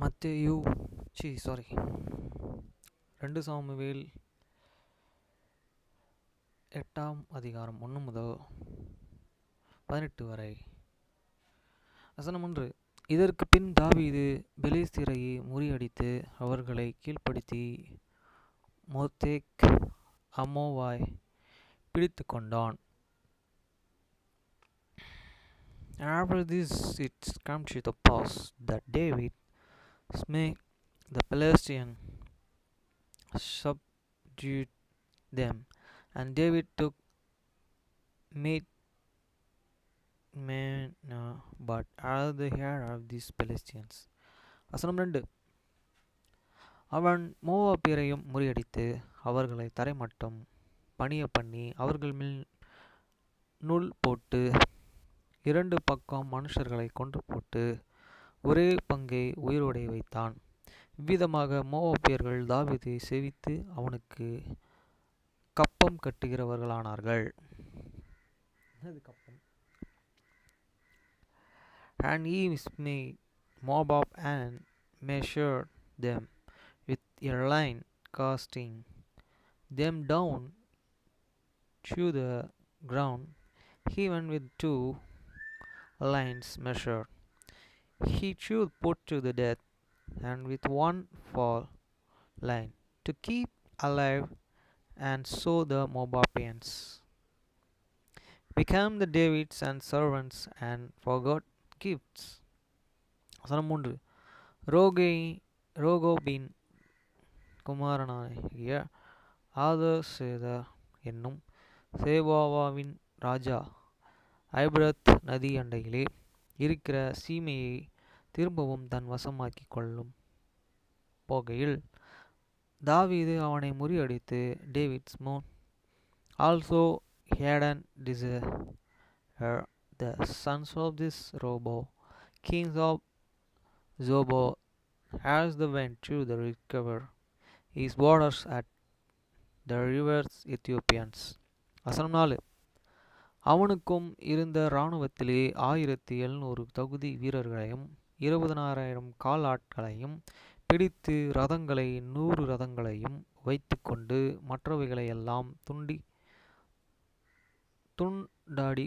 மத்தேயு sorry 2 Samuel 8ஆம் அதிகாரம் 1 முதல் 18 வரை. வசனம் 1. இதற்குப் பின் தாவீது பெலிஸ்தரை முறியடித்து அவர்களைக் கீழ்ப்படுத்தி மோத்தேக் அம்மோவாய் பிடித்துக் கொண்டான். After this it came to the pass that David smote the Philistines, subdued them, and David took Michmash, but all the hair of these Philistines. வசனம் 2. அவன் மோவாபியரையும் முறியடித்து அவர்களை தரைமட்டம் பணிய பண்ணி அவர்கள் மேல் நூல் போட்டு 2 பக்கம் மனுஷர்களை கொன்று போட்டு ஒரே பங்கை உயிரோடே வைத்தான். இவ்விதமாக மோவாபியர்கள் தாவீதை சேவித்து அவனுக்கு கப்பம் கட்டுகிறவர்களானார்கள். And he smote Moab and measured them with a line, casting them down to the ground, even with 2 lines measured. He should put to the death, and with 1 fall line, to keep alive, and so the Moabians became the David's and servants, and forgot gifts. வசனம் 3. ரோகோபின் குமாரனாகிய ஆதசேதர் என்னும் சேபாவின் ராஜா ஐபிரத் நதி அண்டையிலே இருக்கிற சீமையை திரும்பவும் தன் வசமாக்கிக் கொள்ளும் போகையில் தாவீது அவனை முறியடித்து David smote also Hadadezer, the sons of this Robo, kings of Zobah, as they went to the recover his borders at the rivers Ethiopians. வசனம் 4. அவனுக்கும் இருந்த இராணுவத்திலே 1700 தகுதி வீரர்களையும் 20000 கால் ஆட்களையும் பிடித்து ரதங்களை 100 ரதங்களையும் வைத்துக்கொண்டு மற்றவைகளையெல்லாம் துண்டாடி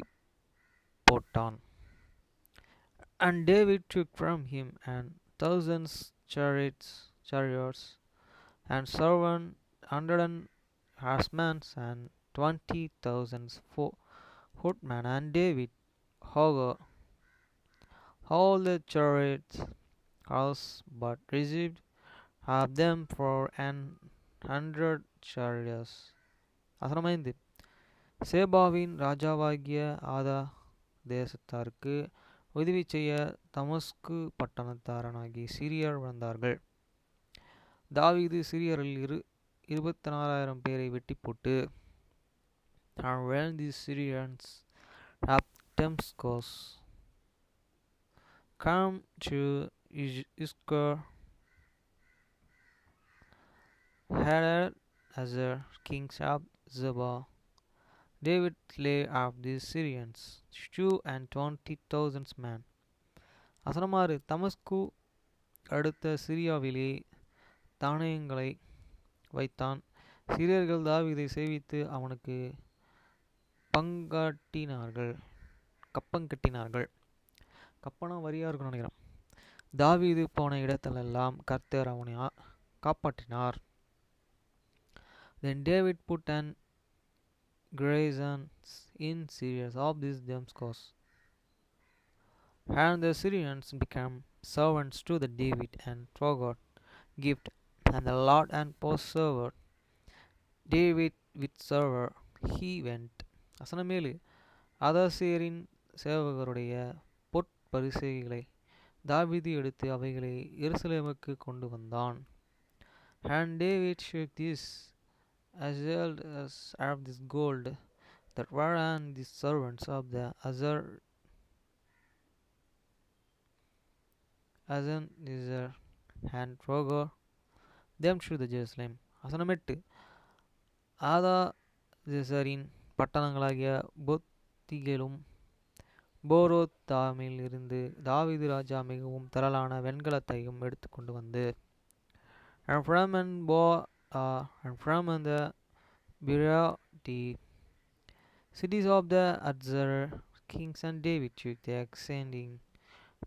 போட்டான். And David took from him 1,000 chariots and 700 horsemen and 20,000 footmen, and David hough all the chariots also, but received of them for 100 chariots. வசனம் 5. சேபாவின் ராஜாவாகிய ஆதா தேசத்தாருக்கு உதவி செய்ய தமஸ்கு பட்டணத்தாராகிய சீரியர் வந்தார்கள். தாவீது சீரியரில் 24,000 பேரை வெட்டி போட்டு, and when the Syrians of Damascus come to Iscar, Hadadezer, king of Zobah, David slay of the Syrians 220,000 men. வசனம் 6. தமஸ்கு அடுத்த சிரியாவிலே தானியங்களை வைத்தான். சீரியர்கள் தாவீதை சேவித்து அவனுக்கு கப்பங்கட்டினார்கள். கப்பனா வரியா இருக்குன்னு நினைக்கிறேன். தாவீது போன இடத்திலெல்லாம் கர்த்தர் அவனை காப்பாற்றினார். Then David put an garrison in Syria of this Damascus, and the Syrians became servants to the David and forgot gift, and the Lord and persevered David with server. He went. வசனம் 7. ஆதாசேரின் சேவகருடைய பொற்பரிசைகளை தாவீது எடுத்து அவைகளை எருசலேமுக்கு கொண்டு வந்தான். And David shook this as well as this gold that were on the servants of the Azar and forgot them to the Jerusalem. வசனம் 8. ஆதாதேசரின் பட்டணங்களாகிய பொத்திகேலும் போரோத்தாமில் இருந்து தாவீது ராஜா மிகவும் திரளான வெண்கலத்தையும் எடுத்துக்கொண்டு வந்து and from and bo and from and the Birati cities of the Adzar kings and David took the exceeding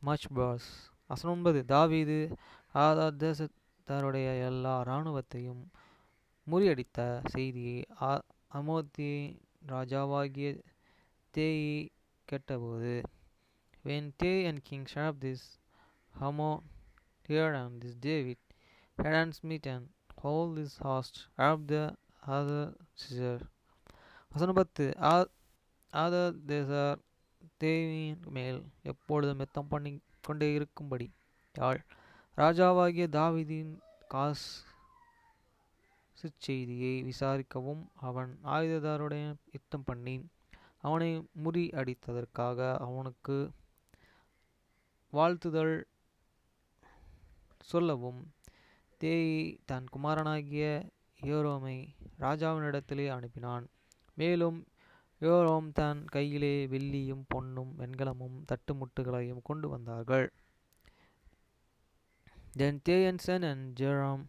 much bars. வசனம் 9 தாவீது ஆதாதேசத்தாருடைய எல்லா இராணுவத்தையும் முறியடித்த செய்தியை அமோத்தின் ராஜாவாகிய தேயி கேட்டபோது when Tay and King heard this, Hamon heard and this David had smitten all this host of the other Caesar. வசனம் 10 ஆதாதேசர் தேவியின் மேல் எப்பொழுதும் யுத்தம் பண்ணி கொண்டே இருக்கும்படி யாழ் ராஜாவாகிய தாவீதின் காசு செய்தியை விசாரிக்கவும் அவன் ஆயுததாருடைய யுத்தம் பண்ணி அவனை முறியடித்ததற்காக அவனுக்கு வாழ்த்துதல் சொல்லவும் தேயி தன் குமாரனாகிய யோரோமை ராஜாவினிடத்திலே அனுப்பினான். மேலும் யோரோம் தன் கையிலே வெள்ளியும் பொன்னும் வெண்கலமும் தட்டுமுட்டுகளையும் கொண்டு வந்தார்கள். Then Tay sent and Joram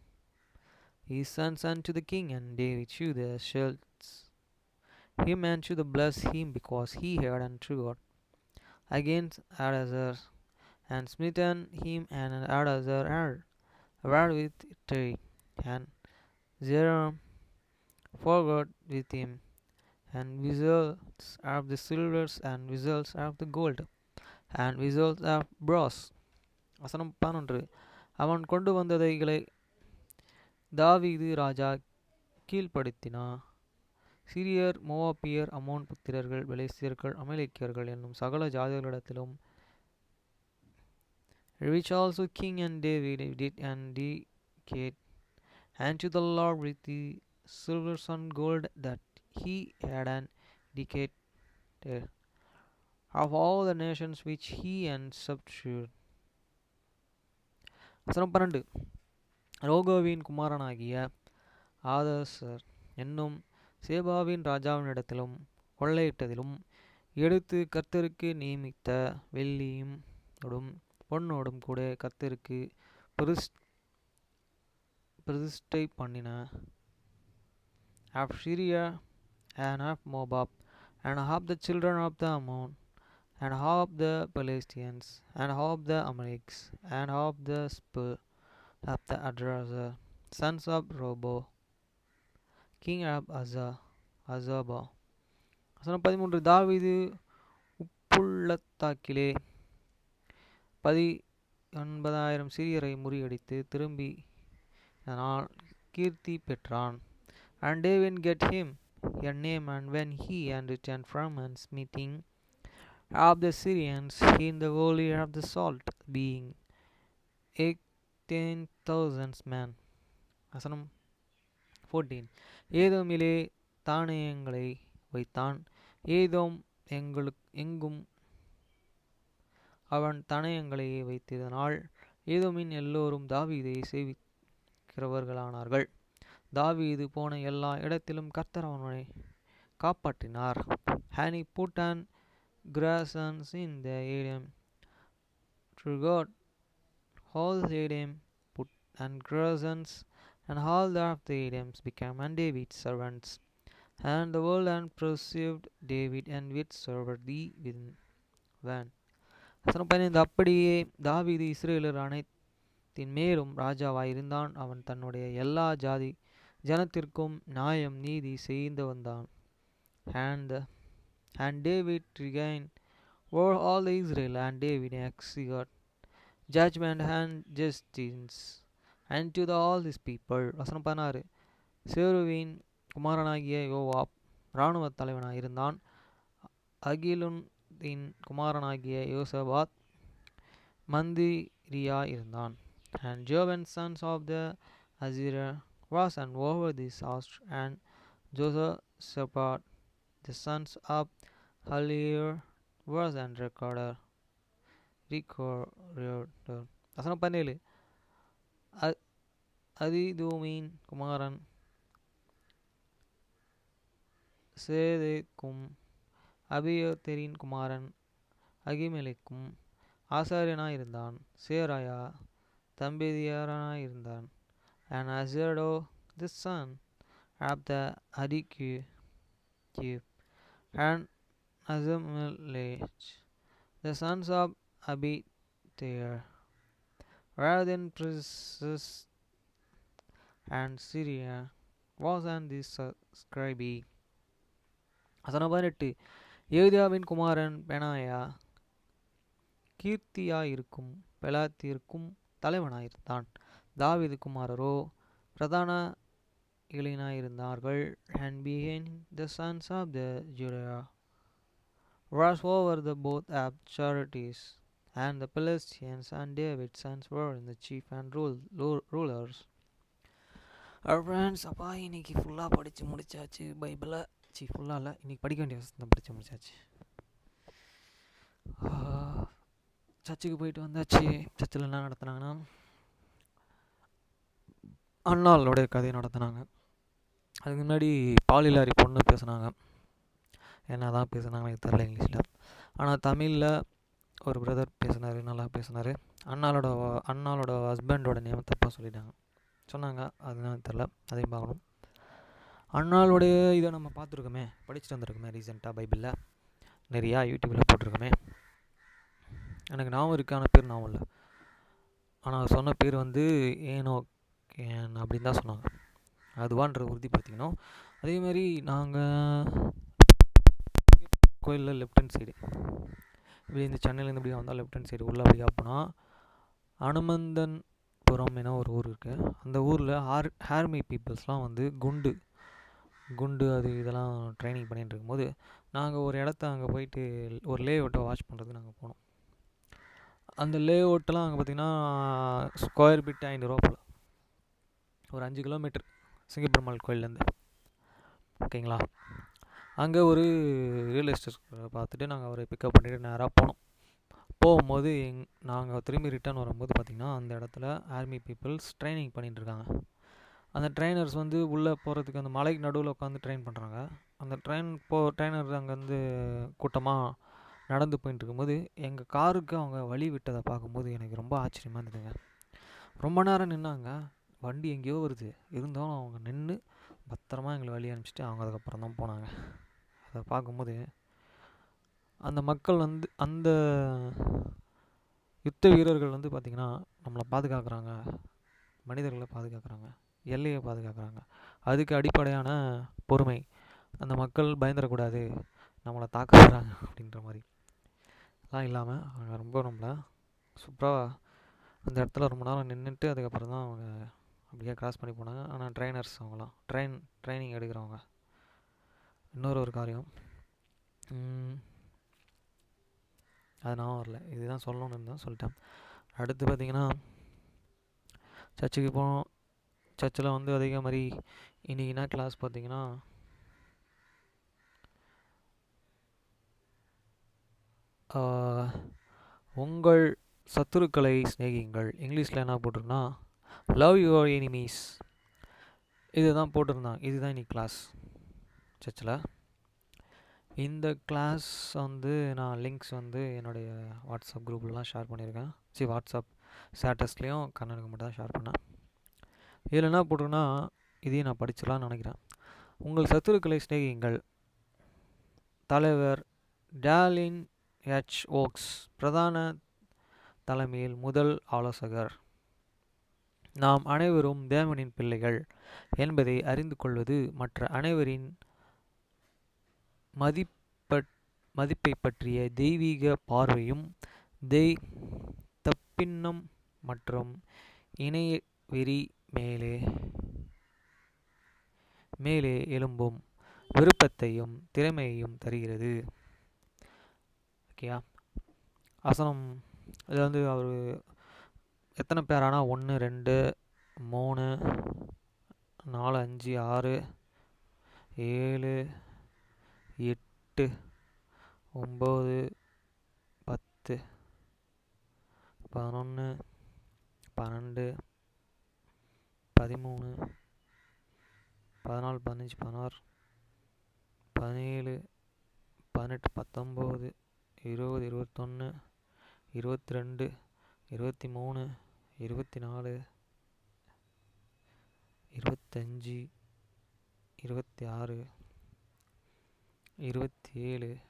his sons unto the king, and David to the shields him and to the bless him, because he had unto God against Hadazer, and smitten him, and Hadazer had war with Tay, and Joram forgot with him, and vessels of the silvers, and vessels of the gold, and vessels of brass. வசனம் 11 அவன் கொண்டு வந்ததைகளை தாவீது ராஜா கீழ்ப்படுத்தினான். சிரியர், மோவாபியர், அம்மோன் புத்திரர்கள், பெலிஸ்தியர்கள், அமலேக்கியர்கள் என்னும் சகல ஜாதிகளிடத்திலும் which also King and David did and dedicate unto the Lord with the silver and gold that he had and dedicated of all the nations which he and subdued. வசனம் 12 ரோகோவின் குமாரனாகிய ஆதாசர் என்னும் சேபாவின் ராஜாவினிடத்திலும் கொள்ளையிட்டதிலும் எடுத்து கர்த்தருக்கு நியமித்த வெள்ளியோடும் பொன்னோடும் கூட கர்த்தருக்கு பிரதிஷ்டை பண்ணின of Syria and of Moab and of the children of the Ammon and of the Palestinians and of the Amalekites and of the spur of the Adrazar sons of Robo king of Azaba. வசனம் 13 தாவீது உப்புள்ளத்தாக்கிலே 19,000 சீரியரை முறியடித்து திரும்பி அதனால் கீர்த்தி பெற்றான். And David get him a name, and when he and returned from and meeting of the Syrians in the valley of the salt, being 18,000 men. வசனம் 14 ஏதோமிலே தானியங்களை வைத்தான். ஏதோம் எங்கும் அவன் தானியங்களையே வைத்ததனால் ஏதோமின் எல்லோரும் தாவீதை சேவிக்கிறவர்களானார்கள். தாவீது போன எல்லா இடத்திலும் கர்த்தர் அவனை காப்பாற்றினார். And he put an garrisons in the Edom to God. All the Edom put and garrisons, and all of the Edoms became and David's servants. And the world and perceived David and with served thee with van. வசனம் 15 அப்படியே தாவீது இஸ்ரவேலர் அனைத்தின் மேலும் ராஜாவாயிருந்தான். அவன் தன்னுடைய எல்லா ஜனத்திற்கும் நியாயம் நீதி செய்து வந்தான். And David regained over all the Israel, and David executed judgment and justice unto all his people. வசனம் 16 சேருவின் குமாரனாகிய யோவாப் இராணுவ தலைவனாயிருந்தான். அகிலுந்தின் குமாரனாகிய யோசபாத் மந்திரியாயிருந்தான். And Joab sons of the Azir was and over this house, and Josaphat the sons of Halier was and recorded. வசனம் 17 அதிதூமின் குமாரன் சேதேக்கும் அபியத்தரின் குமாரன் அகிமெலேக்கும் ஆசாரியனாயிருந்தான். Sheariah தம்பதியராயிருந்தான். And Azardo, the son of the Adikyu, and Azamelech, the sons of Abithair, were then princes, and Syria was on the scribe. வசனம் 18. யோதியாவின் குமாரன் பெனாயா கீர்த்தியாயிருக்கும் பெலாத்திற்கும் தலைவனாயிருந்தான். தாவீது குமாரரோ பிரதான இளைஞராயிருந்தார்கள். And being the sons of the Judah was over the both of charities, and the Philistines and David's sons were in the chief and rulers. Our friends, அப்பா இன்னைக்கு ஃபுல்லாக படித்து முடிச்சாச்சு பைபிளை. ஃபுல்லாக இல்லை, இன்னைக்கு படிக்க வேண்டிய வசனம் படித்து முடிச்சாச்சு. சர்ச்சுக்கு போயிட்டு வந்தாச்சு. சர்ச்சில் என்ன நடத்துனாங்கன்னா அண்ணாளுடைய கதையை நடத்தினாங்க. அதுக்கு முன்னாடி பாலிலாரி பொண்ணு பேசுனாங்க. என்ன தான் பேசுனாங்க எனக்கு தெரியல இங்கிலீஷில். ஆனால் தமிழில் ஒரு பிரதர் பேசினார், நல்லா பேசினார். அண்ணாளோட ஹஸ்பண்டோட நேம் தப்பாக சொன்னாங்க. அதுதான் தெரில, அதையும் பார்க்கணும். அண்ணாளுடைய இதை நம்ம பார்த்துருக்கோமே, படிச்சுட்டு வந்திருக்கோமே ரீசெண்டாக பைபிளில், நிறையா யூடியூப்பில் போட்டிருக்கோமே. எனக்கு ஞாபகம் இருக்கான பேர் ஞாபகம் இல்லை. ஆனால் சொன்ன பேர் வந்து ஏனோக்கேன் அப்படின்னு தான் சொன்னாங்க. அதுவான்றது உறுதிப்படுத்திக்கணும். அதேமாதிரி நாங்கள் கோயிலில் லெஃப்ட் ஹேண்ட் சைடு, இப்படி இந்த சென்னையிலேருந்து இப்படி வந்தால் லெஃப்ட் ஹேண்ட் சைடு உள்ள அப்படியா போனால் அனுமந்தன்புரம் என ஒரு ஊர் இருக்குது. அந்த ஊரில் ஆர்மி பீப்புள்ஸ்லாம் வந்து குண்டு அது இதெல்லாம் ட்ரைனிங் பண்ணிகிட்டு இருக்கும்போது நாங்கள் ஒரு இடத்த அங்கே போயிட்டு ஒரு லே அவுட்டை வாட்ச் பண்ணுறதுக்கு நாங்கள் போனோம். அந்த லே அவுட்டெலாம் அங்கே பார்த்திங்கன்னா ஸ்கொயர் பிட் 5 ரூபா போல், ஒரு 5 கிலோமீட்டர் சிங்கப்பெருமாள் கோயிலேருந்து. ஓகேங்களா? அங்கே ஒரு ரியல் எஸ்டேட் பார்த்துட்டு நாங்கள் அவரை பிக்கப் பண்ணிவிட்டு நேராக போனோம். போகும்போது நாங்கள் திரும்பி ரிட்டர்ன் வரும்போது பார்த்திங்கன்னா அந்த இடத்துல ஆர்மி பீப்புள்ஸ் ட்ரைனிங் பண்ணிகிட்டு இருக்காங்க. அந்த ட்ரைனர்ஸ் வந்து உள்ளே போகிறதுக்கு அந்த மலைக்கு நடுவில் உட்காந்து ட்ரெயின் பண்ணுறாங்க. அந்த ட்ரைனர் அங்கேருந்து கூட்டமாக நடந்து போயிட்டு இருக்கும்போது எங்கள் காருக்கு அவங்க வழி விட்டதை பார்க்கும்போது எனக்கு ரொம்ப ஆச்சரியமாக இருந்ததுங்க. ரொம்ப நேரம் நின்னாங்க, வண்டி எங்கேயோ வருது, இருந்தாலும் அவங்க நின்று பத்திரமா எங்களை வழி அனுப்பிச்சிட்டு அவங்க அதுக்கப்புறம் தான் போனாங்க. அதை பார்க்கும்போது அந்த மக்கள் வந்து அந்த யுத்த வீரர்கள் வந்து பார்த்திங்கன்னா நம்மளை பாதுகாக்கிறாங்க, மனிதர்களை பாதுகாக்கிறாங்க, எல்லையை பாதுகாக்கிறாங்க. அதுக்கு அடிப்படையான பொறுமை. அந்த மக்கள் பயந்துடக்கூடாது, நம்மளை தாக்க வராங்க அப்படின்ற மாதிரி எல்லாம் இல்லாமல் அவங்க ரொம்ப நம்மளை சூப்பராக அந்த இடத்துல ரொம்ப நேரம் நின்றுட்டு அதுக்கப்புறம் தான் அவங்க அப்படியே கிராஸ் பண்ணி போனாங்க. ஆனால் ட்ரைனர்ஸ் அவங்களாம் ட்ரைனிங் எடுக்கிறவங்க. இன்னொரு காரியம் அது நான் வரல, இதுதான் சொல்லணும்னு தான் சொல்லிட்டேன். அடுத்து பார்த்திங்கன்னா சர்ச்சுக்கு போனோம். சர்ச்சில் வந்து அதே மாதிரி இன்றைக்கி என்ன கிளாஸ் பார்த்திங்கன்னா உங்கள் சத்துருக்களை சிநேகியுங்கள். இங்கிலீஷில் என்ன போட்டிருக்குன்னா லவ் யுவர் எனிமீஸ். இது தான் போட்டிருந்தாங்க. இதுதான் இன்றைக்கி கிளாஸ் சர்ச்சில். இந்த கிளாஸ் வந்து நான் லிங்க்ஸ் வந்து என்னுடைய வாட்ஸ்அப் குரூப்லலாம் ஷேர் பண்ணியிருக்கேன். வாட்ஸ்அப் ஸ்டேட்டஸ்லேயும் கண்ணனுக்கு மட்டும் தான் ஷேர் பண்ணேன். இதில் என்ன போட்டிருக்குன்னா இதையும் நான் படிச்சிடலான்னு நினைக்கிறேன். உங்கள் சத்துருக்களை சிநேகியுங்கள். தலைவர் டாலின் ஹெச் ஓக்ஸ் பிரதான தலைமையில் முதல் ஆலோசகர். நாம் அனைவரும் தேவனின் பிள்ளைகள் என்பதை அறிந்து கொள்வது மற்ற அனைவரின் மதிப்பை பற்றிய தெய்வீக பார்வையும் தப்பின்னம் மற்றும் இணைய வெறி மேலே எழும்பும் விருப்பத்தையும் திறமையையும் தருகிறது. ஓகேயா? வசனம் இது வந்து அவர் எத்தனை பேர் ஆனால் 1 2 3 4 5 6 7 8 9 10 11 12 13 14 15 16 17 18 19 20, 21, 22, 23, 24, 25, 26, 27, 28,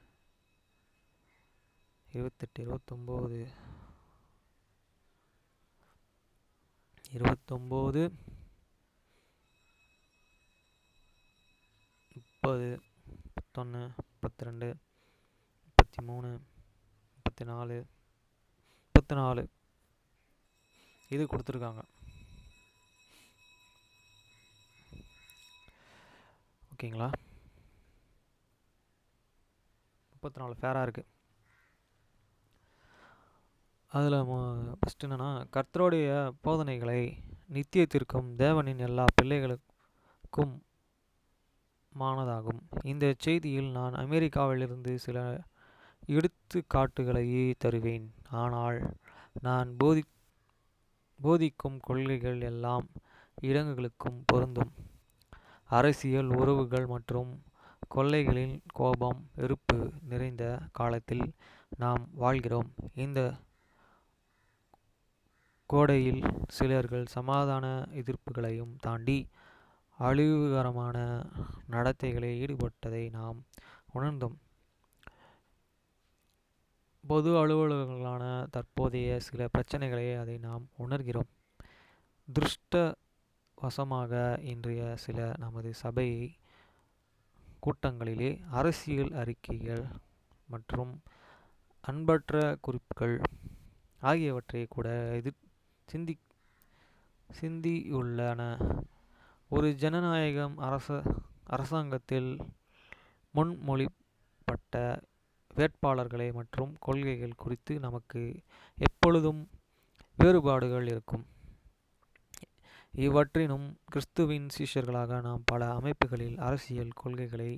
29, 29, 30, 31, 32, 33, 34, 34 இது கொடுத்துருக்காங்க. ஓகேங்களா? 34 ஃபேராக இருக்குது. அதில் ஃபஸ்ட்டு என்னென்னா, கர்த்தருடைய போதனைகளை நித்தியத்திற்கும் தேவனின் எல்லா பிள்ளைகளுக்கும் மானதாகும். இந்த செய்தியில் நான் அமெரிக்காவிலிருந்து சில எடுத்துக்காட்டுகளையே தருவேன். ஆனால் நான் போதிக்கும் கொள்கைகள் எல்லாம் இடங்களுக்கும் பொருந்தும். அரசியல் உறவுகள் மற்றும் கொள்ளைகளின் கோபம் வெறுப்பு நிறைந்த காலத்தில் நாம் வாழ்கிறோம். இந்த கோடையில் சிலர்கள் சமாதான எதிர்ப்புகளையும் தாண்டி அழிவுகரமான நடத்தைகளில் ஈடுபட்டதை நாம் உணர்ந்தோம். பொது அலுவலகங்களான தற்போதைய சில பிரச்சனைகளை அதை நாம் உணர்கிறோம். திருஷ்டவசமாக இன்றைய சில நமது சபை கூட்டங்களிலே அரசியல் அறிக்கைகள் மற்றும் அன்பற்ற குறிப்புகள் ஆகியவற்றை கூட சிந்தியுள்ளன. ஒரு ஜனநாயகம் அரசாங்கத்தில் முன்மொழியப்பட்ட வேட்பாளர்களை மற்றும் கொள்கைகள் குறித்து நமக்கு எப்பொழுதும் வேறுபாடுகள் இருக்கும். இவற்றினும் கிறிஸ்துவின் சீஷர்களாக நாம் பல அமைப்புகளில் அரசியல் கொள்கைகளை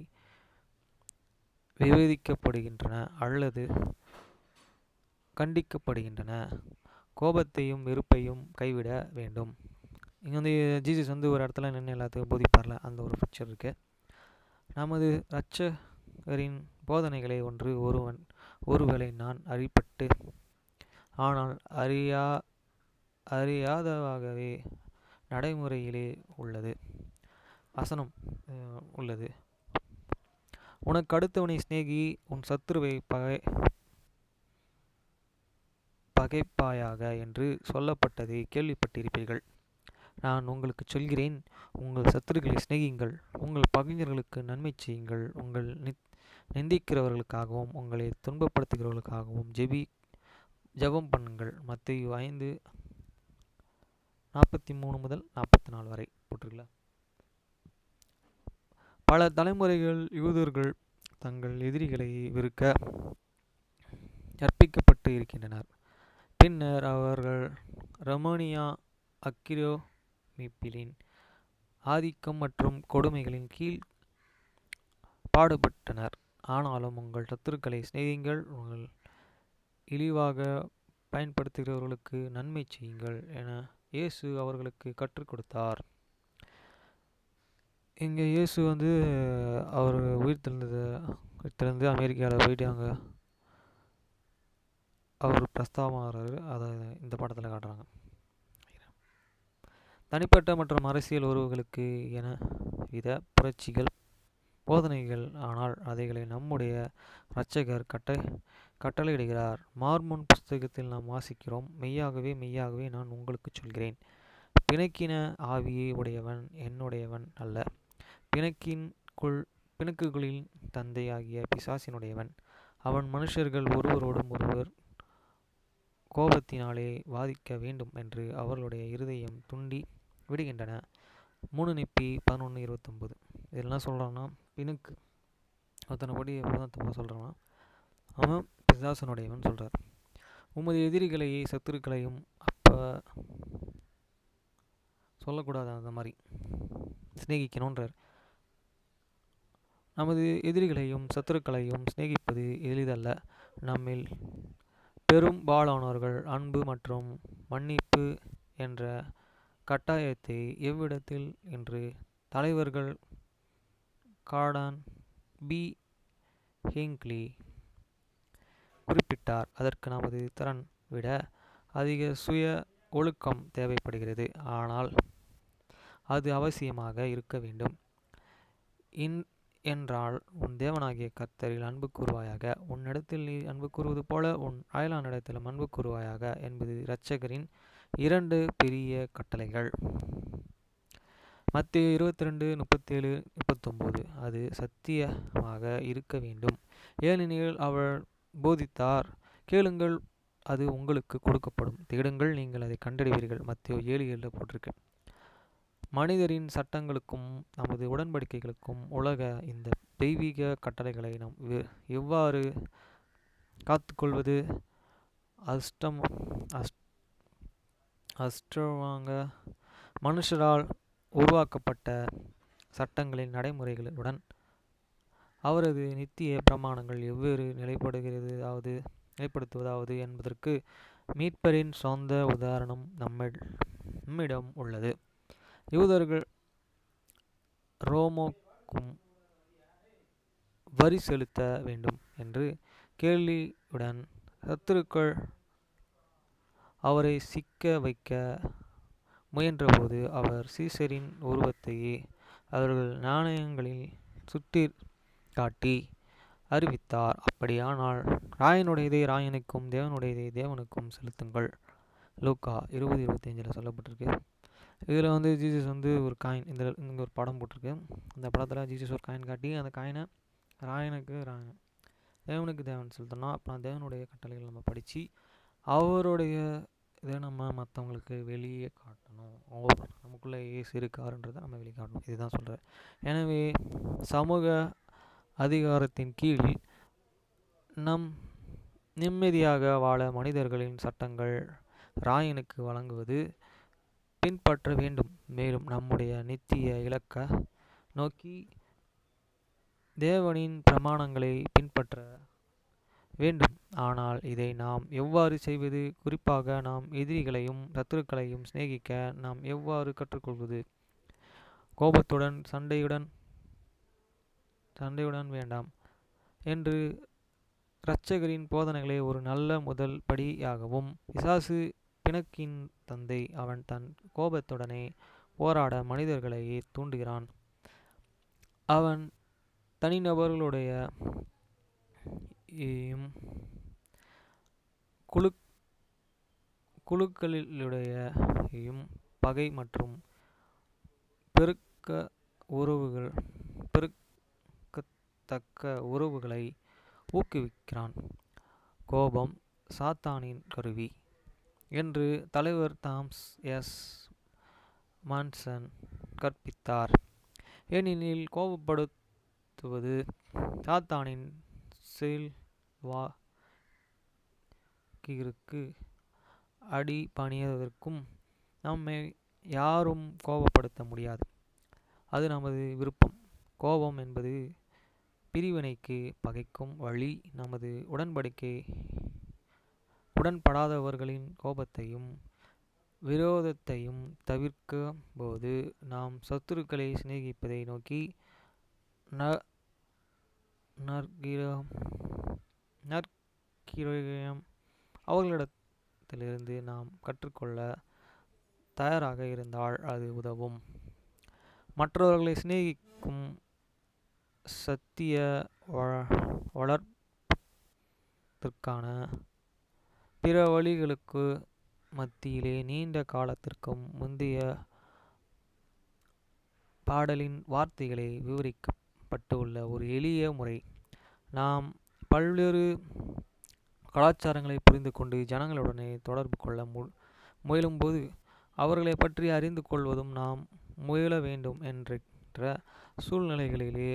விவாதிக்கப்படுகின்றன அல்லது கண்டிக்கப்படுகின்றன. கோபத்தையும் வெறுப்பையும் கைவிட வேண்டும். இங்கே வந்து ஜீசஸ் வந்து ஒரு இடத்துல நின்று எல்லாத்துக்கும் போதிப்பார்ல, அந்த ஒரு பிக்சர் இருக்குது. நமது இரட்சகரின் போதனைகளை ஒருவேளை நான் அறியப்பட்டு ஆனால் அறியாதவாகவே நடைமுறையிலே உள்ளது. உனக்கு அடுத்தவனை சிநேகி, உன் சத்துருவை பகைப்பாயாக என்று சொல்லப்பட்டதை கேள்விப்பட்டிருப்பீர்கள். நான் உங்களுக்கு சொல்கிறேன், உங்கள் சத்துருக்களை சிநேகியுங்கள், உங்கள் பகைஞர்களுக்கு நன்மை செய்யுங்கள், உங்கள் நிந்திக்கிறவர்களுக்காகவும் உங்களை துன்பப்படுத்துகிறவர்களுக்காகவும் ஜெபம் பண்ணுங்கள். மத்தேயு 5:43-44 வரை போட்டிருக்கல. பல தலைமுறைகள் யூதர்கள் தங்கள் எதிரிகளை வெறுக்க கற்பிக்கப்பட்டு இருக்கின்றனர். பின்னர் அவர்கள் ரோமானிய ஆக்கிரமிப்பின் ஆதிக்கம் மற்றும் கொடுமைகளின் கீழ் பாடுபட்டனர். ஆனாலும் உங்கள் சத்துருக்களை சிநேகியுங்கள், உங்கள் இழிவாக பயன்படுத்துகிறவர்களுக்கு நன்மை செய்யுங்கள் என இயேசு அவர்களுக்கு கற்றுக் கொடுத்தார். இங்கே இயேசு வந்து அவர் உயிர்த்தெழுந்து அமெரிக்காவில் போயிட்டு அங்கே அவர் பிரஸ்தாபமாகிறாரு. அதை இந்த படத்தில் காட்டுறாங்க. தனிப்பட்ட மற்றும் அரசியல் உறவுகளுக்கு என வித புரட்சிகள் போதனைகள், ஆனால் அதைகளை நம்முடைய இரட்சகர் கட்டளையிடுகிறார். மார்மோன் புஸ்தகத்தில் நாம் வாசிக்கிறோம், மெய்யாகவே மெய்யாகவே நான் உங்களுக்கு சொல்கிறேன், பிணக்கின ஆவியை உடையவன் என்னுடையவன் அல்ல, பிணக்குகளின் தந்தையாகிய பிசாசினுடையவன். அவன் மனுஷர்கள் ஒருவரோடும் ஒருவர் கோபத்தினாலே வாதிக்க வேண்டும் என்று அவர்களுடைய இருதயம் தூண்டி விடுகின்றன. 3 நிப்பி 11:29. இதில் என்ன சொல்கிறான்னா, பிணுக்கு ஒருத்தனை படி எப்போ சொல்கிறான்னா, அவன் பிசாசனுடையவன் சொல்கிறார். உமது எதிரிகளையும் சத்துருக்களையும் அப்போ சொல்லக்கூடாது, அந்த மாதிரி சிநேகிக்கணுன்றார். நமது எதிரிகளையும் சத்துருக்களையும் சிநேகிப்பது எளிதல்ல. நம்மில் பெரும்பாலானவர்கள் அன்பு மற்றும் மன்னிப்பு என்ற கட்டாயத்தை எவ்விடத்தில் என்று தலைவர்கள் கார்டன் பி. ஹிங்க்லி, குறிப்பிட்டார். அதற்கு நமது திறன் விட அதிக சுய ஒழுக்கம் தேவைப்படுகிறது. ஆனால் அது அவசியமாக இருக்க வேண்டும். என்றால் உன் தேவனாகிய கர்த்தரில் அன்பு கூறுவாயாக, உன்னிடத்தில் நீ அன்பு கூறுவது போல உன் அயலானிடத்திலும் அன்பு கூறுவாயாக என்பது இரட்சகரின் 2 பெரிய கட்டளைகள். மத்தேயு 22:37-39. அது சத்தியமாக இருக்க வேண்டும். ஏனெனில் அவர் போதித்தார், கேளுங்கள் அது உங்களுக்கு கொடுக்கப்படும், தேடுங்கள் நீங்கள் அதை கண்டடைவீர்கள். மத்தேயு 7:7 போட்டிருக்கு. மனிதரின் சட்டங்களுக்கும் நமது உடன்படிக்கைகளுக்கும் உலக இந்த தெய்வீக கட்டளைகளை நாம் எவ்வாறு காத்துக்கொள்வது? அஷ்டவாங்க மனுஷரால் உருவாக்கப்பட்ட சட்டங்களின் நடைமுறைகளுடன் அவரது நித்திய பிரமாணங்கள் எவ்வாறு நிலைப்படுத்துவதாவது என்பதற்கு மீட்பரின் சொந்த உதாரணம் நம்மிடம் உள்ளது. யூதர்கள் ரோமுக்கும் வரி செலுத்த வேண்டும் என்று கேள்வியுடன் சத்துருக்கள் அவரை சிக்க வைக்க முயன்றபோது அவர் சீசரின் உருவத்தையே அவர்கள் நாணயங்களில் சுட்டி காட்டி அறிவித்தார். அப்படியானால் ராயனுடையதை ராயனுக்கும் தேவனுடையதை தேவனுக்கும் செலுத்துங்கள். லூக்கா 20:25 சொல்லப்பட்டிருக்கு. இதில் ஜீசஸ் ஒரு காயின், இங்கே ஒரு படம் போட்டிருக்கு. அந்த படத்தில் ஜீசஸ் ஒரு காயின் காட்டி அந்த காயினை ராயனுக்கு தேவனுக்கு தேவன் செலுத்தணும். அப்புறம் தேவனுடைய கட்டளைகள் நம்ம படித்து அவருடைய இதை நம்ம மற்றவங்களுக்கு வெளியே காட்டணும். நமக்குள்ளே ஏசு இருக்காருன்றதை நம்ம வெளியே காட்டணும். இதுதான் சொல்கிறேன். எனவே சமூக அதிகாரத்தின் கீழ் நம் நிம்மதியாக வாழ மனிதர்களின் சட்டங்கள் ராயனுக்கு வழங்குவது பின்பற்ற வேண்டும். மேலும் நம்முடைய நித்திய இலக்க நோக்கி தேவனின் பிரமாணங்களை பின்பற்ற வேண்டும். ஆனால் இதை நாம் எவ்வாறு செய்வது? குறிப்பாக நாம் எதிரிகளையும் சத்துருக்களையும் சிநேகிக்க நாம் எவ்வாறு கற்றுக்கொள்வது? கோபத்துடன் சண்டையுடன் வேண்டாம் என்று இரட்சகரின் போதனைகளை ஒரு நல்ல முதல் படியாகவும், பிசாசு பிணக்கின் தந்தை, அவன் தன் கோபத்துடனே போராட மனிதர்களையே தூண்டுகிறான். அவன் தனிநபர்களுடைய குழுக்களிலுடையும் பகை மற்றும் பெருக்கத்தக்க உறவுகளை ஊக்குவிக்கிறான். கோபம் சாத்தானின் கருவி என்று தலைவர் தாமஸ் எஸ். மான்சன் கற்பித்தார். ஏனெனில் கோபப்படுத்துவது சாத்தானின் செல்வாக்கிற்கு அடிபணிவதற்கும் நம்மை யாரும் கோபப்படுத்த முடியாது. அது நமது விருப்பம். கோபம் என்பது பிரிவினைக்கு பகைக்கும் வழி. நமது உடன்படாதவர்களின் கோபத்தையும் விரோதத்தையும் தவிர்க்கும் போது நாம் சத்துருக்களை சிநேகிப்பதை நோக்கி நற்கிரயம் அவர்களிடத்திலிருந்து நாம் கற்றுக்கொள்ள தயாராக இருந்தால் அது உதவும். மற்றவர்களை சிநேகிக்கும் சத்திய வளர்ப்பிற்கான பிற வழிகளுக்கு மத்தியிலே நீண்ட காலத்திற்கும் முந்தைய பாடலின் வார்த்தைகளை விவரிக்கப்பட்டுள்ள ஒரு எளிய முறை. நாம் பல்வேறு கலாச்சாரங்களை புரிந்து கொண்டு ஜனங்களுடனே தொடர்பு கொள்ள முயலும்போது அவர்களை பற்றி அறிந்து கொள்வதும் நாம் முயல வேண்டும் என்ற சூழ்நிலைகளிலே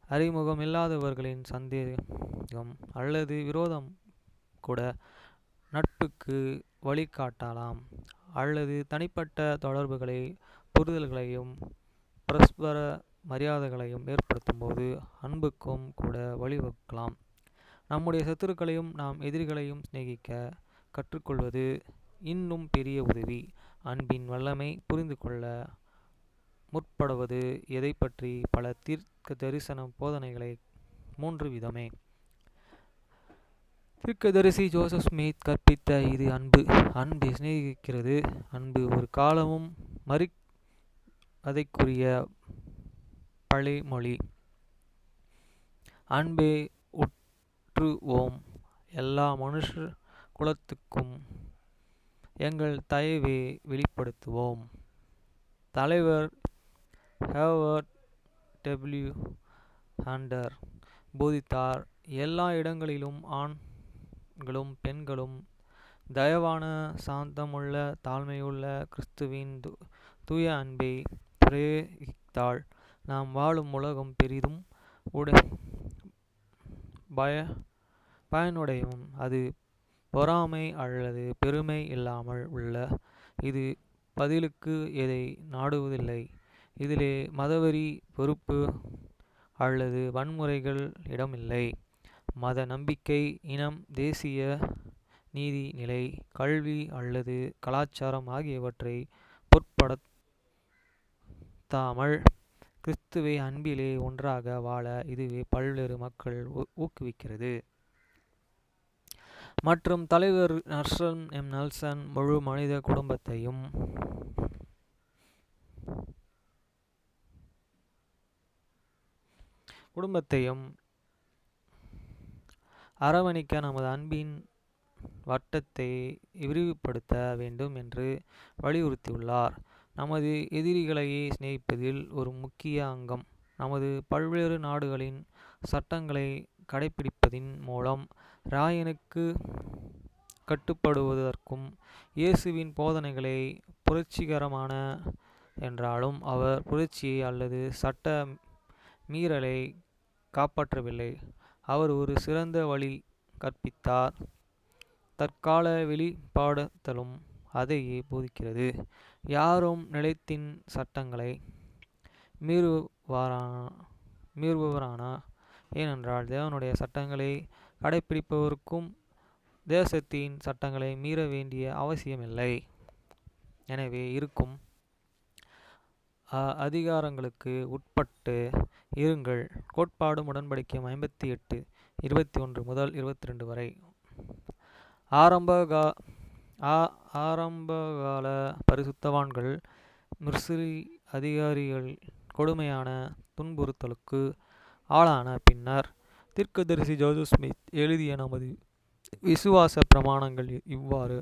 அறிமுகம் இல்லாதவர்களின் சந்தேகம் அல்லது விரோதம் கூட நட்புக்கு வழிகாட்டலாம். அல்லது தனிப்பட்ட தொடர்புகளை புரிதல்களையும் பரஸ்பர மரியாதைகளையும் ஏற்படுத்தும் போது அன்புக்கும் கூட வழிவகுக்கலாம். நம்முடைய சத்துருக்களையும் நாம் எதிரிகளையும் சிநேகிக்க கற்றுக்கொள்வது இன்னும் பெரிய உதவி. அன்பின் வல்லமை புரிந்து கொள்ள முற்படுவது எதை பற்றி பல தீர்க்க தரிசன போதனைகளை 3 விதமே. தீர்க்கதரிசி ஜோசப் ஸ்மித் கற்பித்த இது அன்பு. அன்பு சிநேகிக்கிறது. அன்பு ஒரு காலமும் மறிவதைக்குரிய பழைமொழி. அன்பே ஊற்றுவோம் எல்லா மனுஷ குலத்துக்கும், எங்கள் தயவை வெளிப்படுத்துவோம். தலைவர் ஹேவர்ட் டபிள்யூ ஹண்டர் போதித்தார், எல்லா இடங்களிலும் ஆண்களும் பெண்களும் தயவான, சாந்தமுள்ள, தாழ்மையுள்ள கிறிஸ்துவின் தூய அன்பை பிரயோகித்தால் நாம் வாழும் உலகம் பெரிதும் பயனுடையும். அது பொறாமை அல்லது பெருமை இல்லாமல் உள்ள. இது பதிலுக்கு எதை நாடுவதில்லை. இதிலே மதவெறி, வெறுப்பு அல்லது வன்முறைகள் இடமில்லை. மத நம்பிக்கை, இனம், தேசிய நீதி நிலை, கல்வி அல்லது கலாச்சாரம் ஆகியவற்றை பொருட்படுத்தாமல் கிறிஸ்துவை அன்பிலே ஒன்றாக வாழ இதுவே பல்வேறு மக்கள் ஊக்குவிக்கிறது. மற்றும் தலைவர் ரஸ்ஸல் எம். நெல்சன் முழு மனித குடும்பத்தையும் அரவணைக்க நமது அன்பின் வட்டத்தை விரிவுபடுத்த வேண்டும் என்று வலியுறுத்தியுள்ளார். நமது எதிரிகளை சிநேகிப்பதில் ஒரு முக்கிய அங்கம் நமது பல்வேறு நாடுகளின் சட்டங்களை கடைப்பிடிப்பதின் மூலம் இறைவனுக்கு கட்டுப்படுவதற்கும். இயேசுவின் போதனைகளை புரட்சிகரமான என்றாலும் அவர் புரட்சியை அல்லது சட்ட மீறலை காப்பாற்றவில்லை. அவர் ஒரு சிறந்த வழி கற்பித்தார். தற்கால வெளிப்படுத்தலும் அதையே போதிக்கிறது. யாரும் நிலத்தின் சட்டங்களை மீறுபவரானா, ஏனென்றால் தேவனுடைய சட்டங்களை கடைப்பிடிப்பவருக்கும் தேசத்தின் சட்டங்களை மீற வேண்டிய அவசியமில்லை. எனவே இருக்கும் அதிகாரங்களுக்கு உட்பட்டு இருங்கள். கோட்பாடும் உடன்படிக்கையும் 58 21 முதல் 22 வரை. ஆரம்பகால பரிசுத்தவான்கள் மிஸ்ரி அதிகாரிகள் கொடுமையான துன்புறுத்தலுக்கு ஆளான பின்னர் தீர்க்கதரிசி ஜோசப் ஸ்மித் எழுதிய நமது விசுவாச பிரமாணங்கள் இவ்வாறு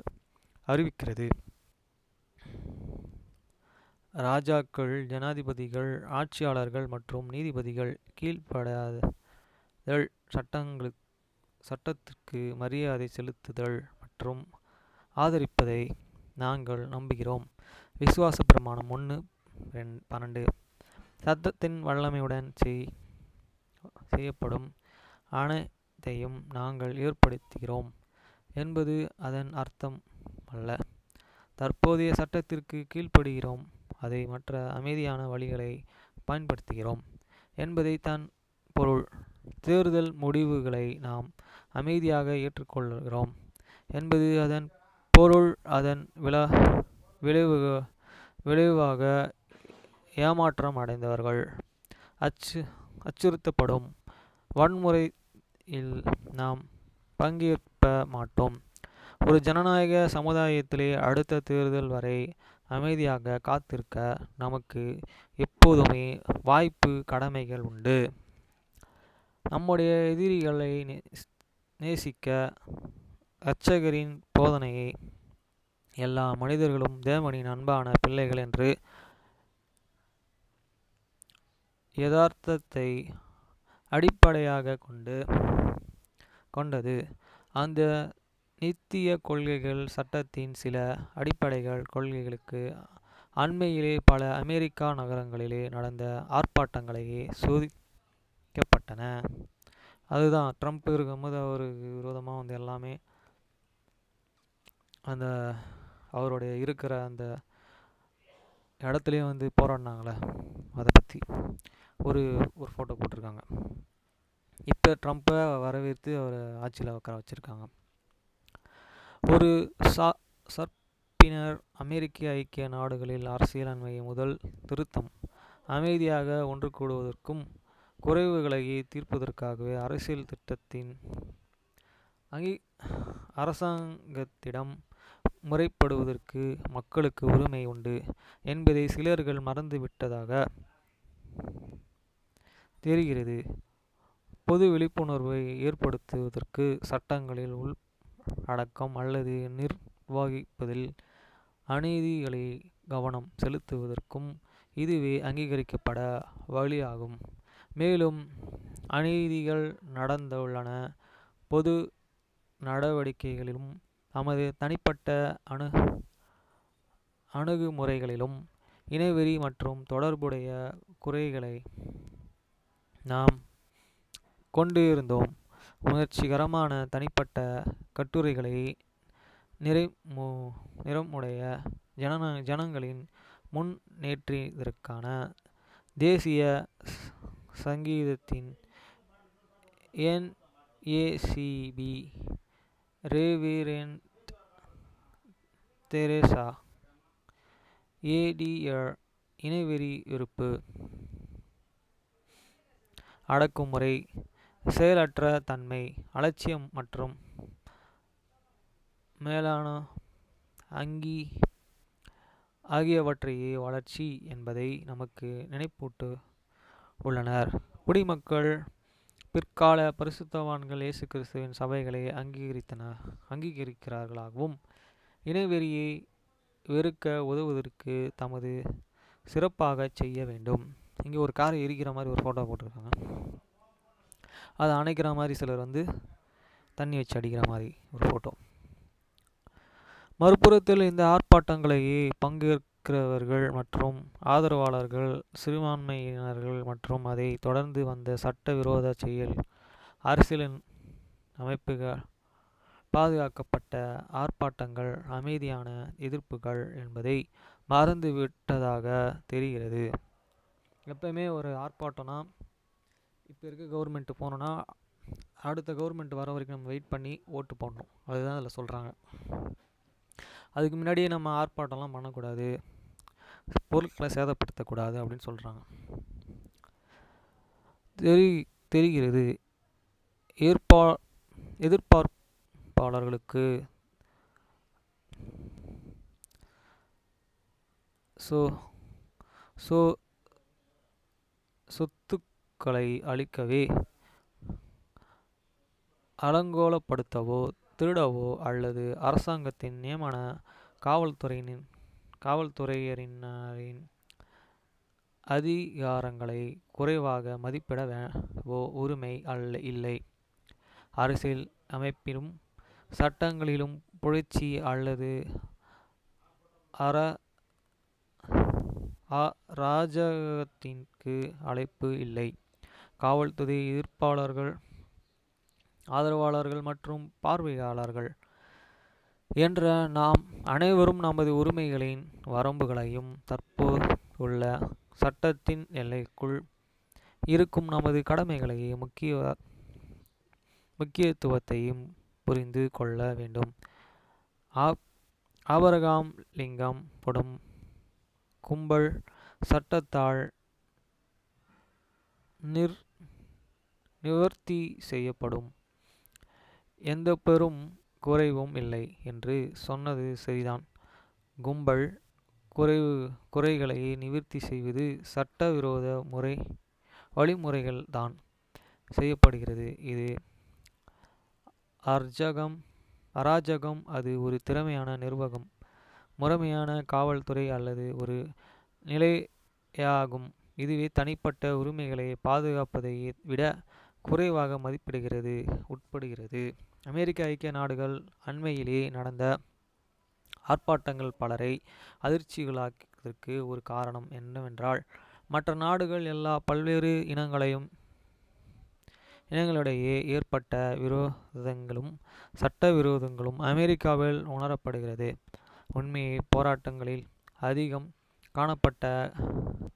அறிவிக்கிறது. ராஜாக்கள், ஜனாதிபதிகள், ஆட்சியாளர்கள் மற்றும் நீதிபதிகள் கீழ்ப்படிதல், சட்டத்திற்கு மரியாதை செலுத்துதல் மற்றும் ஆதரிப்பதை நாங்கள் நம்புகிறோம். விசுவாச பிரமாணம் 1:12 சட்டத்தின் வல்லமையுடன் செய்யப்படும் அனைத்தையும் நாங்கள் ஏற்படுத்துகிறோம் என்பது அதன் அர்த்தம் அல்ல. தற்போதைய சட்டத்திற்கு கீழ்ப்படுகிறோம், அதை மற்ற அமைதியான வழிகளை பயன்படுத்துகிறோம் என்பதை தான் பொருள். தேர்தல் முடிவுகளை நாம் அமைதியாக ஏற்றுக்கொள்கிறோம் என்பது அதன் பொருள். அதன் விளைவாக ஏமாற்றம் அடைந்தவர்கள் அச்சுறுத்தப்படும் வன்முறையில் நாம் பங்கேற்க மாட்டோம். ஒரு ஜனநாயக சமுதாயத்திலே அடுத்த தேர்தல் வரை அமைதியாக காத்திருக்க நமக்கு எப்போதுமே வாய்ப்பு, கடமைகள் உண்டு. நம்முடைய எதிரிகளை நேசிக்க இரட்சகரின் போதனையை எல்லா மனிதர்களும் தேவனின் அன்பான பிள்ளைகள் என்று யதார்த்தத்தை அடிப்படையாக கொண்டது. அந்த நித்திய கொள்கைகள் சட்டத்தின் சில அடிப்படைகள் கொள்கைகளுக்கு அண்மையிலே பல அமெரிக்கா நகரங்களிலே நடந்த ஆர்ப்பாட்டங்களையே சோதிக்கப்பட்டன. அதுதான் ட்ரம்ப் இருக்கும்போது அவருக்கு விரோதமாக எல்லாமே அந்த அவருடைய இருக்கிற அந்த இடத்துலையும் போராடினாங்களே, அதை பற்றி ஒரு ஃபோட்டோ போட்டிருக்காங்க. இப்போ ட்ரம்ப்பை வரவேற்று அவர் ஆட்சியில் உட்கார வச்சுருக்காங்க. ஒரு சர்ப்பினர் அமெரிக்க ஐக்கிய நாடுகளில் அரசியலமைப்பை முதல் திருத்தம் அமைதியாக ஒன்று கூடுவதற்கும் குறைவுகளை தீர்ப்பதற்காகவே அரசியல் திட்டத்தின் அங்கி அரசாங்கத்திடம் முறைப்படுவதற்கு மக்களுக்கு உரிமை உண்டு என்பதை சிலர்கள் மறந்துவிட்டதாக தெரிகிறது. பொது விழிப்புணர்வை ஏற்படுத்துவதற்கு சட்டங்களில் அடக்கம் அல்லது நிர்வகிப்பதில் அநீதிகளை கவனம் செலுத்துவதற்கும் இதுவே அங்கீகரிக்கப்பட வழியாகும். மேலும் அநீதிகள் நடந்துள்ளன பொது நடவடிக்கைகளிலும் நமது தனிப்பட்ட அணுகுமுறைகளிலும் இனவெறி மற்றும் தொடர்புடைய குறைகளை நாம் கொண்டிருந்தோம். உணர்ச்சிகரமான தனிப்பட்ட கட்டுரைகளை நிறமுடைய ஜனங்களின் முன்னேற்றத்திற்கான தேசிய சங்கீதத்தின் NACB ரெவெரண்ட் தெரேசா ADR இனவெறி வெறுப்பு அடக்குமுறை செயலற்ற தன்மை அலட்சியம் மற்றும் மேலான அங்கி ஆகியவற்றையே வளர்ச்சி என்பதை நமக்கு நினைப்பூட்டு உள்ளனர். குடிமக்கள் பிற்கால பரிசுத்தவான்கள் இயேசு கிறிஸ்துவின் சபைகளை அங்கீகரிக்கிறார்களாகவும் இனவெறியை வெறுக்க உதவுவதற்கு தமது சிறப்பாக செய்ய வேண்டும். இங்கே ஒரு காரை எரிக்கிற மாதிரி ஒரு ஃபோட்டோ போட்டிருக்காங்க. அதை அணைக்கிற மாதிரி சிலர் தண்ணி வச்சு அடிக்கிற மாதிரி ஒரு ஃபோட்டோ. மறுபுறத்தில் இந்த ஆர்ப்பாட்டங்களை பங்கேற்கிறவர்கள் மற்றும் ஆதரவாளர்கள் சிறுபான்மையினர்கள் மற்றும் அதை தொடர்ந்து வந்த சட்ட விரோத செயல் அரசியல் அமைப்புகள் பாதுகாக்கப்பட்ட ஆர்ப்பாட்டங்கள் அமைதியான எதிர்ப்புகள் என்பதை மறந்துவிட்டதாக தெரிகிறது. எப்பவுமே ஒரு ஆர்ப்பாட்டம்னா இப்போ இருக்க கவர்மெண்ட் போனோன்னா அடுத்த கவர்மெண்ட் வர வரைக்கும் நம்ம வெயிட் பண்ணி ஓட்டு போடணும். அதுதான் அதில் சொல்கிறாங்க. அதுக்கு முன்னாடியே நம்ம ஆர்ப்பாட்டம்லாம் பண்ணக்கூடாது, பொருட்களை சேதப்படுத்தக்கூடாது அப்படின்னு சொல்கிறாங்க. தெரிகிறது. எதிர்ப்பாளர்களுக்கு சொத்துக்களை அழிக்கவே அலங்கோலப்படுத்தவோ திருடவோ அல்லது அரசாங்கத்தின் நியமன காவல்துறையினரின் அதிகாரங்களை குறைவாக மதிப்பிடவோ உரிமை இல்லை. அரசியல் அமைப்பிலும் சட்டங்களிலும் புரட்சி அல்லது அராஜகத்திற்கு அழைப்பு இல்லை. காவல்துறை எதிர்ப்பாளர்கள் ஆதரவாளர்கள் மற்றும் பார்வையாளர்கள் என்ற நாம் அனைவரும் நமது உரிமைகளின் வரம்புகளையும் தற்போதுள்ள சட்டத்தின் எல்லைக்குள் இருக்கும் நமது கடமைகளையும் முக்கியத்துவத்தையும் புரிந்து கொள்ள வேண்டும். ஆபிரகாம் லிங்கன் படும் கும்பல் சட்டத்தால் நிவர்த்தி செய்யப்படும் எந்த பெரும் குறைவும் இல்லை என்று சொன்னது சரிதான். கும்பல் குறைகளை நிவர்த்தி செய்வது சட்டவிரோத வழிமுறைகள் தான் செய்யப்படுகிறது. இது அராஜகம். அது ஒரு திறமையான நிர்வாகம், முறைமையான காவல்துறை அல்லது ஒரு நிலையாகும். இதுவே தனிப்பட்ட உரிமைகளை பாதுகாப்பதை விட குறைவாக உட்படுகிறது. அமெரிக்க ஐக்கிய நாடுகள் அண்மையிலே நடந்த ஆர்ப்பாட்டங்கள் பலரை அதிர்ச்சிகளாக்கியதற்கு ஒரு காரணம் என்னவென்றால் மற்ற நாடுகள் எல்லா பல்வேறு இனங்களிடையே ஏற்பட்ட விரோதங்களும் சட்ட விரோதங்களும் அமெரிக்காவில் உணரப்படுகிறது. உண்மையை போராட்டங்களில் அதிகம் காணப்பட்ட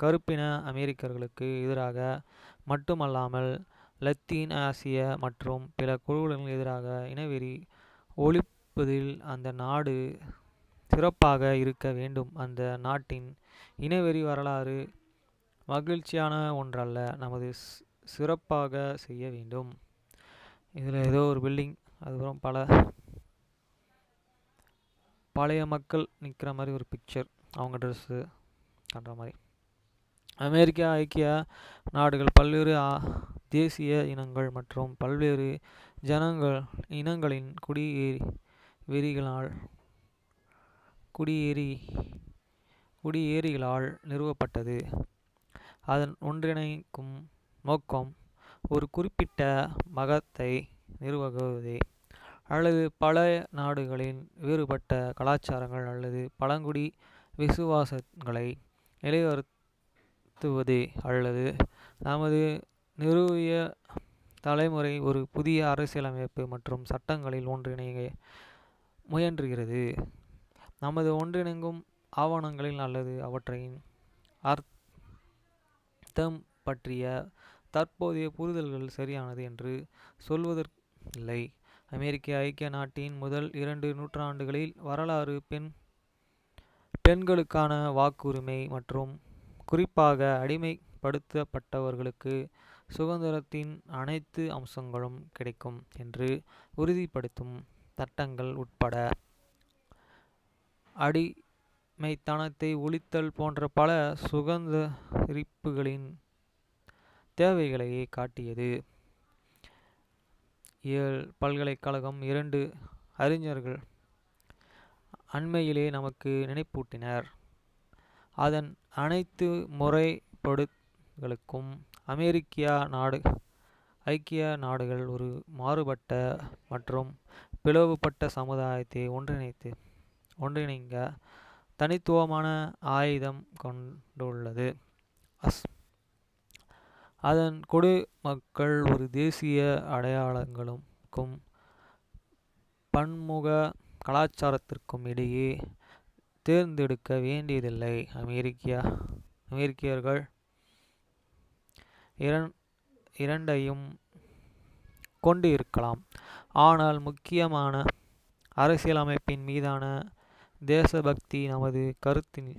கருப்பின அமெரிக்கர்களுக்கு எதிராக மட்டுமல்லாமல் லத்தீன் ஆசிய மற்றும் பிற குழுக்களுக்கு எதிராக இனவெறி ஒழிப்பதில் அந்த நாடு சிறப்பாக இருக்க வேண்டும். அந்த நாட்டின் இனவெறி வரலாறு மகிழ்ச்சியான ஒன்றல்ல. நமது சிறப்பாக செய்ய வேண்டும். இதில் ஏதோ ஒரு பில்டிங் அதுக்கப்புறம் பழைய மக்கள் நிற்கிற மாதிரி ஒரு பிக்சர், அவங்க ட்ரெஸ்ஸு காட்டுற மாதிரி. அமெரிக்கா ஐக்கிய நாடுகள் பல்வேறு தேசிய இனங்கள் மற்றும் பல்வேறு இனங்களின் குடியேறிகளால் நிறுவப்பட்டது. அதன் ஒன்றிணைக்கும் நோக்கம் ஒரு குறிப்பிட்ட மதத்தை நிறுவுவதே, அல்லது பல நாடுகளின் வேறுபட்ட கலாச்சாரங்கள் அல்லது பழங்குடி விசுவாசங்களை நிலைநிறுத்துவதே, அல்லது நமது நிறுவிய தலைமுறை ஒரு புதிய அரசியலமைப்பு மற்றும் சட்டங்களில் ஒன்றிணைய முயன்றுகிறது. நமது ஒன்றிணைக்கும் ஆவணங்களில் அல்லது அவற்றின் அர்த்தம் பற்றிய தற்போதைய புரிதல்கள் சரியானது என்று சொல்வதற்கில்லை. அமெரிக்க ஐக்கிய நாட்டின் முதல் 2 நூற்றாண்டுகளில் வரலாறு பெண்களுக்கான வாக்குரிமை மற்றும் குறிப்பாக அடிமைப்படுத்தப்பட்டவர்களுக்கு சுதந்திரத்தின் அனைத்து அம்சங்களும் கிடைக்கும் என்று உறுதிப்படுத்தும் சட்டங்கள் உட்பட அடிமைத்தனத்தை ஒழித்தல் போன்ற பல சுதந்திரிப்புகளின் தேவைகளையே காட்டியது. ஏல் பல்கலைக்கழகம் 2 அறிஞர்கள் அண்மையிலே நமக்கு நினைப்பூட்டினர். அதன் அனைத்து முறைப்படுகளுக்கும் ஐக்கிய நாடுகள் ஒரு மாறுபட்ட மற்றும் பிளவுபட்ட சமுதாயத்தை ஒன்றிணைக்க தனித்துவமான ஆயுதம் கொண்டுள்ளது. அதன் குடிமக்கள் ஒரு தேசிய அடையாளங்களுக்கும் பன்முக கலாச்சாரத்திற்கும் இடையே தேர்ந்தெடுக்க வேண்டியதில்லை. அமெரிக்கர்கள் இரண்டையும் கொண்டு இருக்கலாம், ஆனால் முக்கியமான அரசியலமைப்பின் மீதான தேசபக்தி நமது கருத்தின்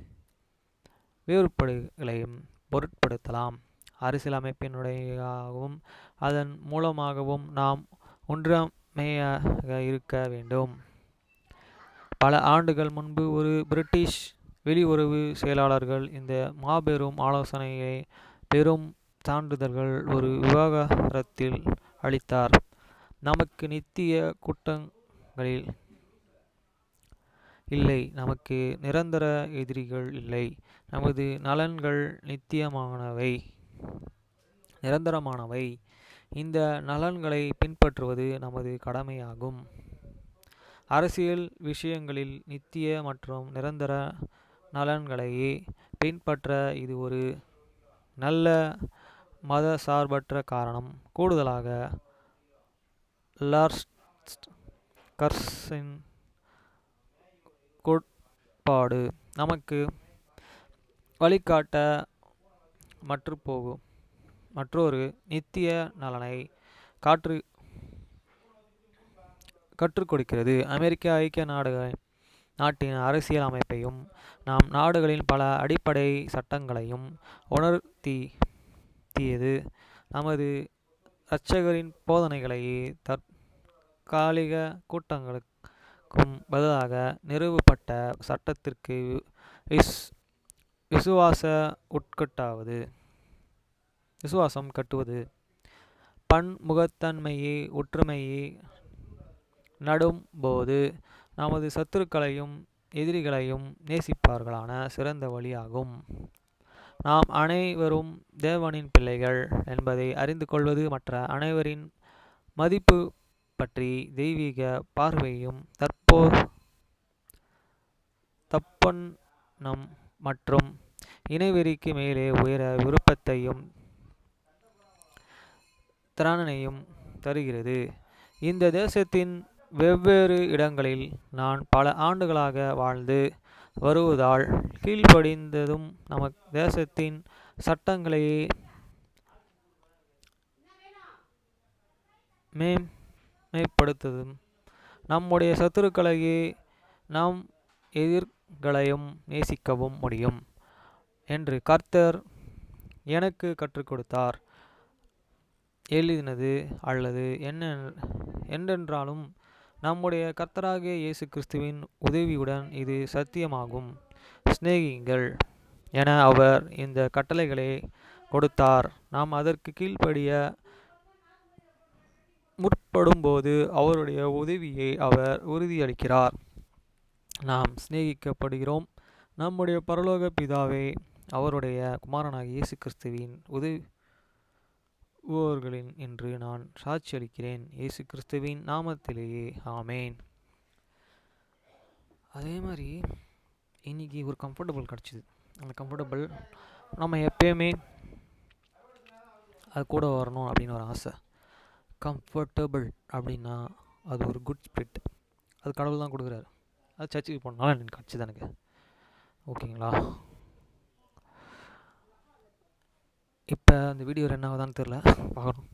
வேறுபாடுகளையும் பொருட்படுத்தலாம். அரசியலமைப்பினூடாகவும் அதன் மூலமாகவும் நாம் ஒற்றுமையாக இருக்க வேண்டும். பல ஆண்டுகள் முன்பு ஒரு பிரிட்டிஷ் வெளியுறவு செயலாளர்கள் இந்த மாபெரும் ஆலோசனையை பெரும் சான்றிதழ்கள் ஒரு விவகாரத்தில் அளித்தார். நமக்கு நித்திய கூட்டங்களில் இல்லை, நமக்கு நிரந்தர எதிரிகள் இல்லை. நமது நலன்கள் நிரந்தரமானவை. இந்த நலன்களை பின்பற்றுவது நமது கடமையாகும். அரசியல் விஷயங்களில் நித்திய மற்றும் நிரந்தர நலன்களையே பின்பற்ற இது ஒரு நல்ல மதசார்பற்ற காரணம். கூடுதலாக, லார்ட்ஸ் கர்ஸின் கோட்பாடு நமக்கு வழிகாட்ட மற்றொரு நித்திய நலனை கற்றுக் கொடுக்கிறது. அமெரிக்க ஐக்கிய நாட்டின் அரசியல் அமைப்பையும் நம் நாடுகளின் பல அடிப்படை சட்டங்களையும் உணர்த்தியது நமது இரட்சகரின் போதனைகளையே. தற்காலிக கூட்டங்களுக்கும் பதிலாக நிறுவப்பட்ட சட்டத்திற்கு விசுவாசம் கட்டுவது பன்முகத்தன்மையை ஒற்றுமையை நடும்போது நமது சத்துருக்களையும் எதிரிகளையும் நேசிப்பதற்கான சிறந்த வழியாகும். நாம் அனைவரும் தேவனின் பிள்ளைகள் என்பதை அறிந்து கொள்வது மற்ற அனைவரின் மதிப்பு பற்றி தெய்வீக பார்வையையும் தப்பெண்ணம் மற்றும் இனவெறிக்கு மேலே உயர விருப்பத்தையும் திறனையும் தருகிறது. இந்த தேசத்தின் வெவ்வேறு இடங்களில் நான் பல ஆண்டுகளாக வாழ்ந்து வருவதால் கீழ்ப்படிந்ததும் நம் தேசத்தின் சட்டங்களையே மேம்படுத்துவதும் நம்முடைய சத்துருக்களையும் நம் எதிரிகளையும் நேசிக்கவும் முடியும் என்று கர்த்தர் எனக்கு கற்றுக் கொடுத்தார் எழுதினது அல்லது என்னென்றாலும் நம்முடைய கர்த்தராகிய இயேசு கிறிஸ்துவின் உதவியுடன் இது சத்தியமாகும். சிநேகியுங்கள் என அவர் இந்த கட்டளைகளை கொடுத்தார். நாம் அதற்கு கீழ்ப்படிய முற்படும்போது அவருடைய உதவியை அவர் உறுதியளிக்கிறார். நாம் சிநேகிக்கப்படுகிறோம். நம்முடைய பரலோக பிதாவே அவருடைய குமாரனாகிய இயேசு கிறிஸ்துவின் உதவுவோர்களின் என்று நான் சாட்சியளிக்கிறேன். இயேசு கிறிஸ்துவின் நாமத்திலேயே ஆமேன். அதே மாதிரி இன்றைக்கி ஒரு கம்ஃபர்டபுள் கிடச்சிது. அந்த கம்ஃபர்டபுள் நம்ம எப்பயுமே அது கூட வரணும் அப்படின்னு ஒரு ஆசை. கம்ஃபர்டபுள் அப்படின்னா அது ஒரு குட் ஸ்பிரிட். அது கடவுள் தான் கொடுக்குறாரு. அது சர்ச்சுக்கு போனாலும் எனக்கு கிடச்சிது எனக்கு. ஓகேங்களா? இப்போ அந்த வீடியோ என்ன ஆகுதான்னு தெரில, பார்க்கணும்.